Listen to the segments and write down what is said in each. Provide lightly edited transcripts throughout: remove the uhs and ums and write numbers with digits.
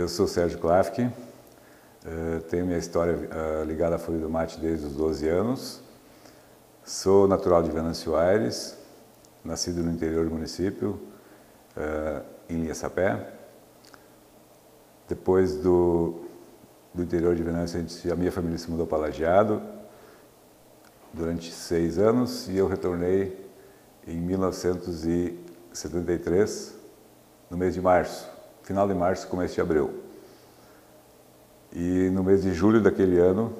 Eu sou Sérgio Klafke, tenho minha história ligada à Folha do Mate desde os 12 anos. Sou natural de Venâncio Aires, nascido no interior do município, em Linha Sapé. Depois do interior de Venâncio, a minha família se mudou para Lajeado durante 6 anos e eu retornei em 1973, no mês de março, final de março, começo de abril. E no mês de julho daquele ano,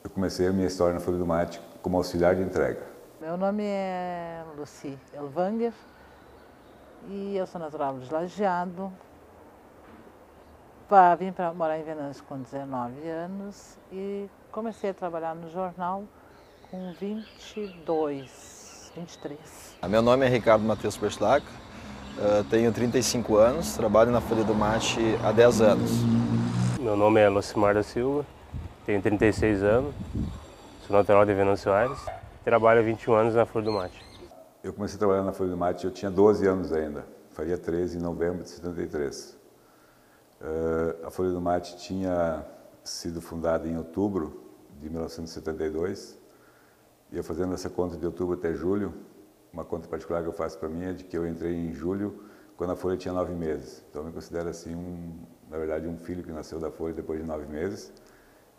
eu comecei a minha história na Folha do Mate como auxiliar de entrega. Meu nome é Lucy Elvanger e eu sou natural de Lajeado. Vim para morar em Venâncio com 19 anos e comecei a trabalhar no jornal com 23. Meu nome é Ricardo Matheus Perslac, tenho 35 anos, trabalho na Folha do Mate há 10 anos. Meu nome é Lucimar da Silva, tenho 36 anos, sou natural de Venâncio Aires, trabalho há 21 anos na Folha do Mate. Eu comecei a trabalhar na Folha do Mate, eu tinha 12 anos ainda, faria 13 em novembro de 73. A Folha do Mate tinha sido fundada em outubro de 1972, e eu fazendo essa conta de outubro até julho, uma conta particular que eu faço para mim é de que eu entrei em julho quando a Folha tinha 9 meses. Então eu me considero assim, na verdade, um filho que nasceu da Folha depois de 9 meses.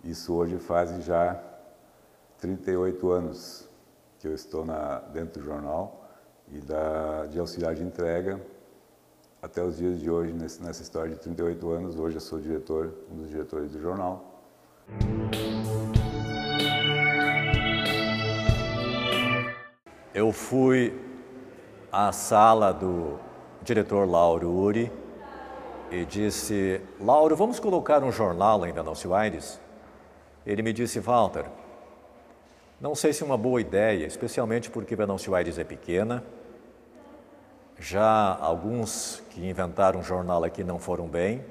Isso hoje faz já 38 anos que eu estou dentro do jornal e de auxiliar de entrega até os dias de hoje, nessa história de 38 anos. Hoje eu sou diretor, um dos diretores do jornal. Eu fui à sala do diretor Lauro Uri e disse: Lauro, vamos colocar um jornal em Venâncio Aires? Ele me disse: Walter, não sei se é uma boa ideia, especialmente porque Venâncio Aires é pequena. Já alguns que inventaram um jornal aqui não foram bem.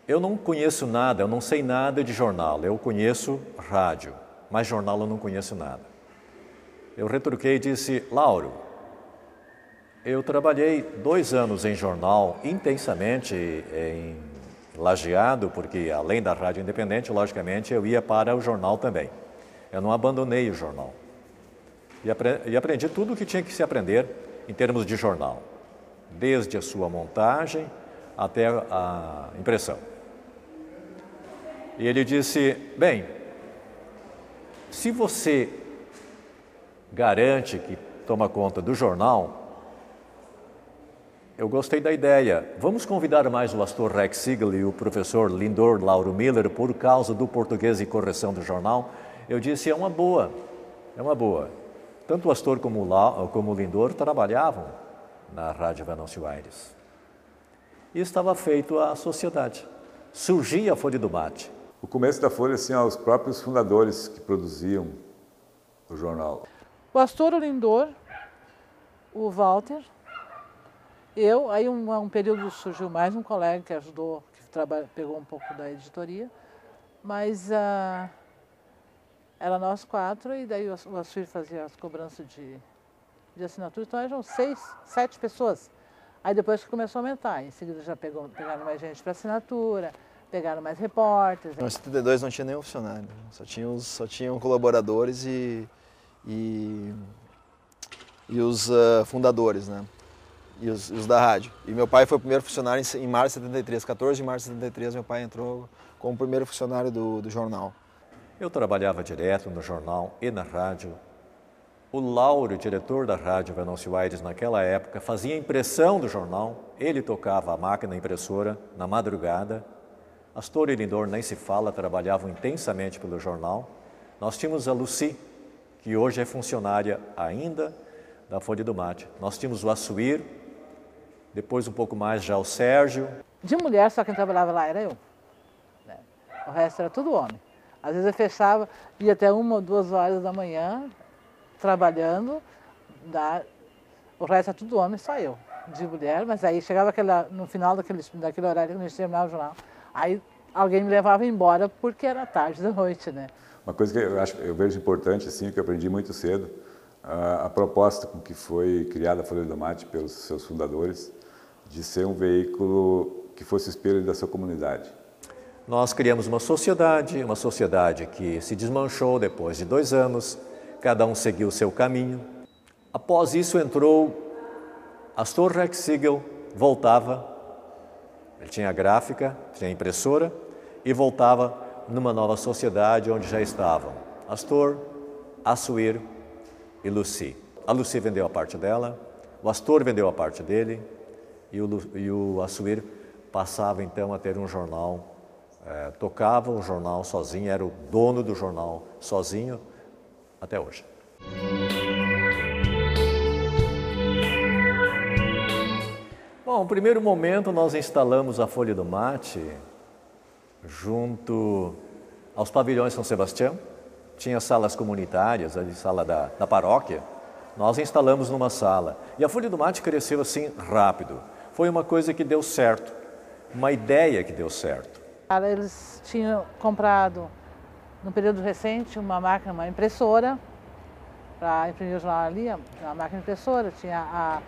Eu não conheço nada, eu não sei nada de jornal. Eu conheço rádio, mas jornal eu não conheço nada. Eu retruquei e disse: Lauro, eu trabalhei 2 anos em jornal intensamente em Lajeado, porque além da rádio independente, logicamente, eu ia para o jornal também. Eu não abandonei o jornal. E aprendi tudo o que tinha que se aprender em termos de jornal, desde a sua montagem até a impressão. E ele disse: bem, se você garante que toma conta do jornal, eu gostei da ideia. Vamos convidar mais o Astor Rex Siegel e o professor Lindor Lauro Miller por causa do português e correção do jornal? Eu disse: é uma boa, é uma boa. Tanto o Astor como o Lindor trabalhavam na Rádio Venâncio Aires. E estava feito a sociedade. Surgia a Folha do Mate. O começo da Folha, assim, os próprios fundadores que produziam o jornal. O Astor, o Lindor, o Walter, eu, aí um período surgiu mais um colega que ajudou, que pegou um pouco da editoria, mas era nós 4 e daí o Astor fazia as cobranças de assinatura, então eram 6, 7 pessoas. Aí depois que começou a aumentar, em seguida já pegaram mais gente para assinatura, pegaram mais repórteres. Em 72 não tinha nenhum funcionário, só tinham colaboradores e os fundadores, né? E os da rádio. E meu pai foi o primeiro funcionário em março de 73, 14 de março de 73, meu pai entrou como primeiro funcionário do jornal. Eu trabalhava direto no jornal e na rádio. O Lauro, diretor da Rádio Venâncio Aires naquela época, fazia impressão do jornal, ele tocava a máquina impressora na madrugada. Astor e Lindor, nem se fala, trabalhavam intensamente pelo jornal. Nós tínhamos a Lucy, que hoje é funcionária ainda da Folha do Mate. Nós tínhamos o Assuir, depois um pouco mais já o Sérgio. De mulher, só quem trabalhava lá era eu. O resto era tudo homem. Às vezes eu fechava, ia até 1 ou 2 horas da manhã, trabalhando, o resto era tudo homem, só eu, de mulher. Mas aí chegava no final daquele horário que a gente terminava o jornal, aí alguém me levava embora porque era tarde da noite, né? Uma coisa que eu vejo importante, assim, que eu aprendi muito cedo, a proposta com que foi criada a Folha do Mate pelos seus fundadores, de ser um veículo que fosse espelho da sua comunidade. Nós criamos uma sociedade que se desmanchou depois de 2 anos, cada um seguiu o seu caminho. Após isso entrou Astor Rexigel, voltava, ele tinha gráfica, tinha impressora, e voltava numa nova sociedade onde já estavam Astor, Assuir e Lucy. A Lucy vendeu a parte dela, o Astor vendeu a parte dele e o Assuir passava então a ter um jornal, tocava o jornal sozinho, era o dono do jornal sozinho até hoje. Bom, no primeiro momento nós instalamos a Folha do Mate junto aos pavilhões São Sebastião, tinha salas comunitárias, a sala da paróquia, nós instalamos numa sala e a Folha do Mate cresceu assim rápido. Foi uma coisa que deu certo, uma ideia que deu certo. Eles tinham comprado, no período recente, uma máquina, uma impressora, para imprimir o jornal ali, uma máquina impressora, tinha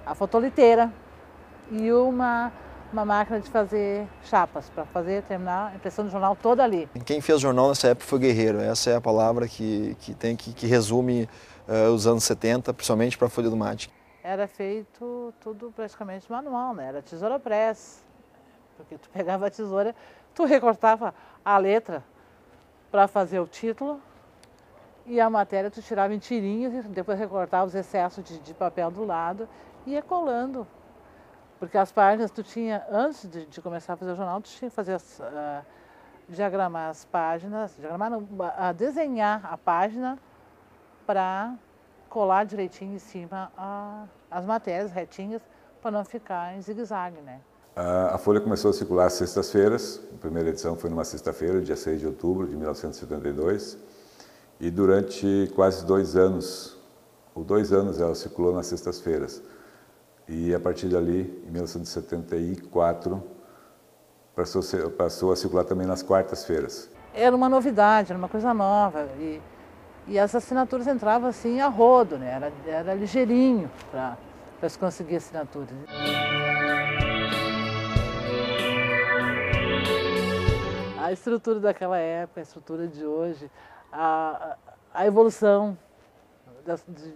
a fotoliteira e uma máquina de fazer chapas, para terminar a impressão do jornal toda ali. Quem fez jornal nessa época foi guerreiro, essa é a palavra que resume os anos 70, principalmente para a Folha do Mate. Era feito tudo praticamente manual, né? Era tesoura press, porque tu pegava a tesoura, tu recortava a letra para fazer o título e a matéria tu tirava em tirinhas e depois recortava os excessos de papel do lado e ia colando. Porque as páginas tu tinha, antes de começar a fazer o jornal, tu tinha que fazer diagramar as páginas, desenhar a página para colar direitinho em cima as matérias retinhas para não ficar em zigue-zague, né? A Folha começou a circular às sextas-feiras, a primeira edição foi numa sexta-feira, dia 6 de outubro de 1972, e durante quase 2 anos, ela circulou nas sextas-feiras. E a partir dali, em 1974, passou a circular também nas quartas-feiras. Era uma novidade, era uma coisa nova e as assinaturas entravam assim a rodo, né? Era ligeirinho para se conseguir assinaturas. A estrutura daquela época, a estrutura de hoje, a evolução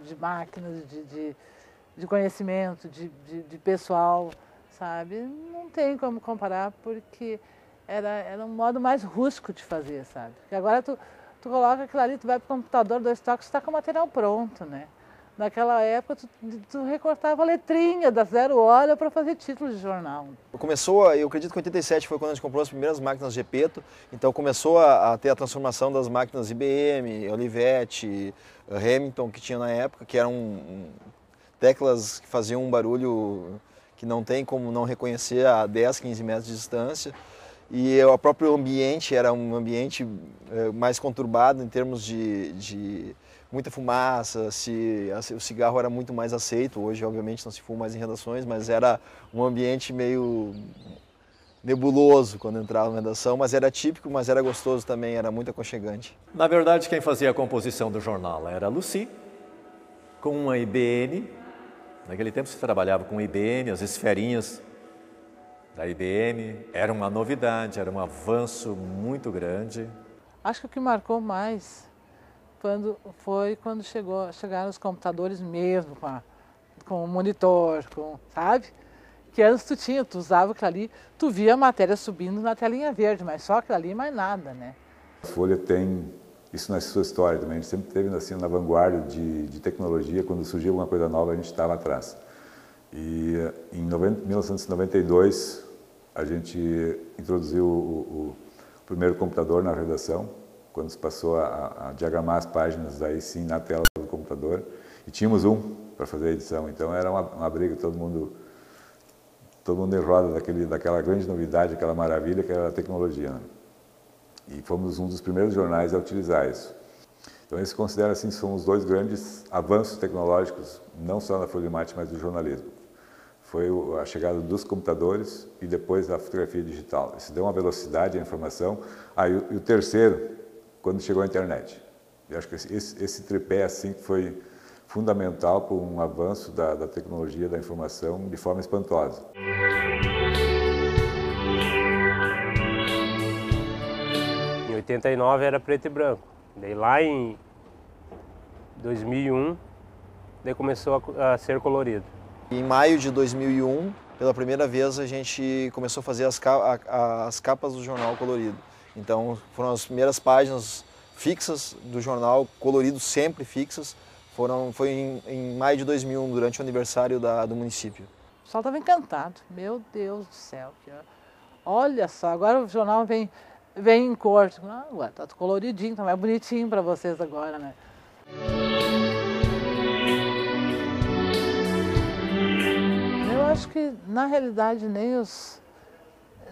de máquinas, de conhecimento, de pessoal, sabe? Não tem como comparar porque era um modo mais rústico de fazer, sabe? Porque agora tu coloca aquilo ali, tu vai pro computador, 2 toques, tu está com o material pronto, né? Naquela época tu recortava a letrinha da 0 hora para fazer título de jornal. Começou, eu acredito que em 87 foi quando a gente comprou as primeiras máquinas Gepeto, então começou a ter a transformação das máquinas IBM, Olivetti, Hamilton que tinha na época, que eram teclas que faziam um barulho que não tem como não reconhecer a 10, 15 metros de distância. E o próprio ambiente era um ambiente mais conturbado em termos de muita fumaça, o cigarro era muito mais aceito. Hoje, obviamente, não se fuma mais em redações, mas era um ambiente meio nebuloso quando entrava na redação, mas era típico, mas era gostoso também, era muito aconchegante. Na verdade, quem fazia a composição do jornal era a Lucy, com uma IBM. Naquele tempo se trabalhava com IBM, as esferinhas da IBM. Era uma novidade, era um avanço muito grande. Acho que o que marcou mais foi quando chegaram os computadores mesmo, com o monitor, sabe? Que antes tu usava aquilo ali, tu via a matéria subindo na telinha verde, mas só aquilo ali e mais nada, né? A Folha tem isso na sua história também, a gente sempre esteve assim, na vanguarda de tecnologia, quando surgia alguma coisa nova a gente estava atrás. E em 1992 a gente introduziu o primeiro computador na redação, quando se passou a diagramar as páginas aí sim na tela do computador, e tínhamos um para fazer a edição, então era uma briga, todo mundo em roda daquela grande novidade, aquela maravilha que era a tecnologia, né? E fomos um dos primeiros jornais a utilizar isso. Então, esse considera assim, são os 2 grandes avanços tecnológicos, não só na Folha do Mate, mas do jornalismo. Foi a chegada dos computadores e depois a fotografia digital. Isso deu uma velocidade à informação. E o terceiro, quando chegou a internet. Eu acho que esse tripé assim foi fundamental para um avanço da tecnologia da informação de forma espantosa. 89 era preto e branco. Daí lá em 2001, daí começou a ser colorido. Em maio de 2001, pela primeira vez, a gente começou a fazer as capas do jornal colorido. Então foram as primeiras páginas fixas do jornal, colorido sempre fixas. Foi em maio de 2001, durante o aniversário do município. O pessoal estava encantado. Meu Deus do céu. Olha só, agora o jornal vem em cor. Ué, tá coloridinho, tá mais bonitinho para vocês agora, né? Eu acho que, na realidade,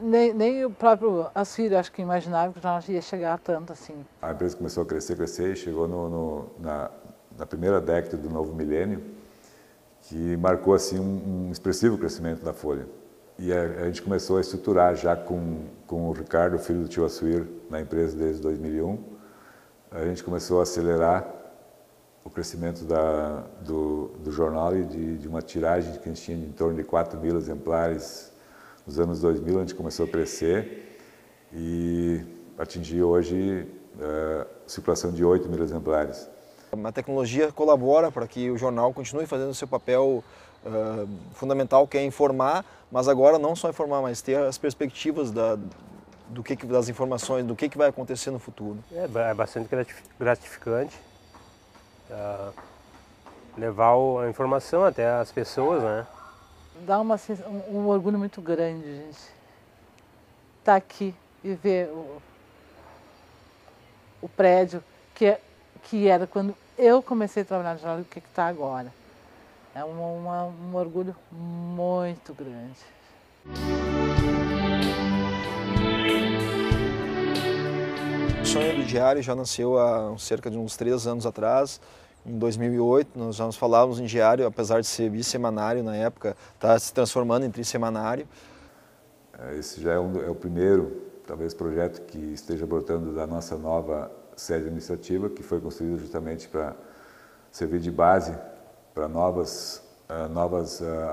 nem o próprio Assírio, acho que imaginava que o jornal ia chegar a tanto assim. A empresa começou a crescer e chegou na primeira década do novo milênio, que marcou assim um expressivo crescimento da Folha. E a gente começou a estruturar já com o Ricardo, filho do tio Assuir, na empresa desde 2001. A gente começou a acelerar o crescimento do jornal e de uma tiragem que a gente tinha de em torno de 4.000 exemplares nos anos 2000. A gente começou a crescer e atingiu hoje circulação de 8.000 exemplares. A tecnologia colabora para que o jornal continue fazendo o seu papel fundamental, que é informar, mas agora não só informar, mas ter as perspectivas das informações, do que vai acontecer no futuro. É bastante gratificante levar a informação até as pessoas, né? Dá um orgulho muito grande, gente. Estar aqui e ver o prédio que era quando eu comecei a trabalhar no jornal e o que está agora. É um orgulho muito grande. O sonho do diário já nasceu há cerca de uns 3 anos atrás. Em 2008, nós já nos falávamos em diário, apesar de ser bissemanário na época, está se transformando em trissemanário. Esse já é o primeiro, talvez, projeto que esteja brotando da nossa nova sede administrativa, que foi construída justamente para servir de base para novas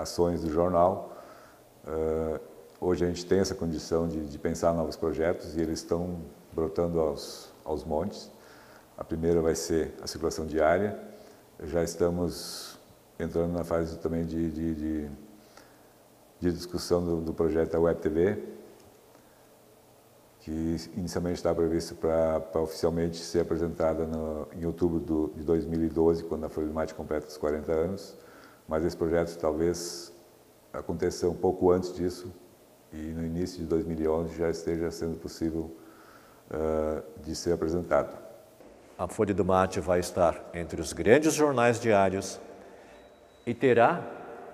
ações do jornal. Hoje a gente tem essa condição de pensar novos projetos e eles estão brotando aos montes. A primeira vai ser a circulação diária. Já estamos entrando na fase também de discussão do projeto da Web TV, que inicialmente estava previsto para oficialmente ser apresentada em outubro de 2012, quando a Folha do Mate completa os 40 anos. Mas esse projeto talvez aconteça um pouco antes disso e no início de 2011 já esteja sendo possível de ser apresentado. A Folha do Mate vai estar entre os grandes jornais diários e terá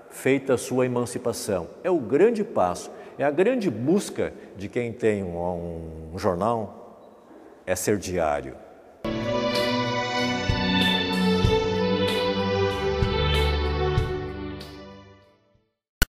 feito a sua emancipação. É o grande passo, é a grande busca de quem tem um jornal, é ser diário.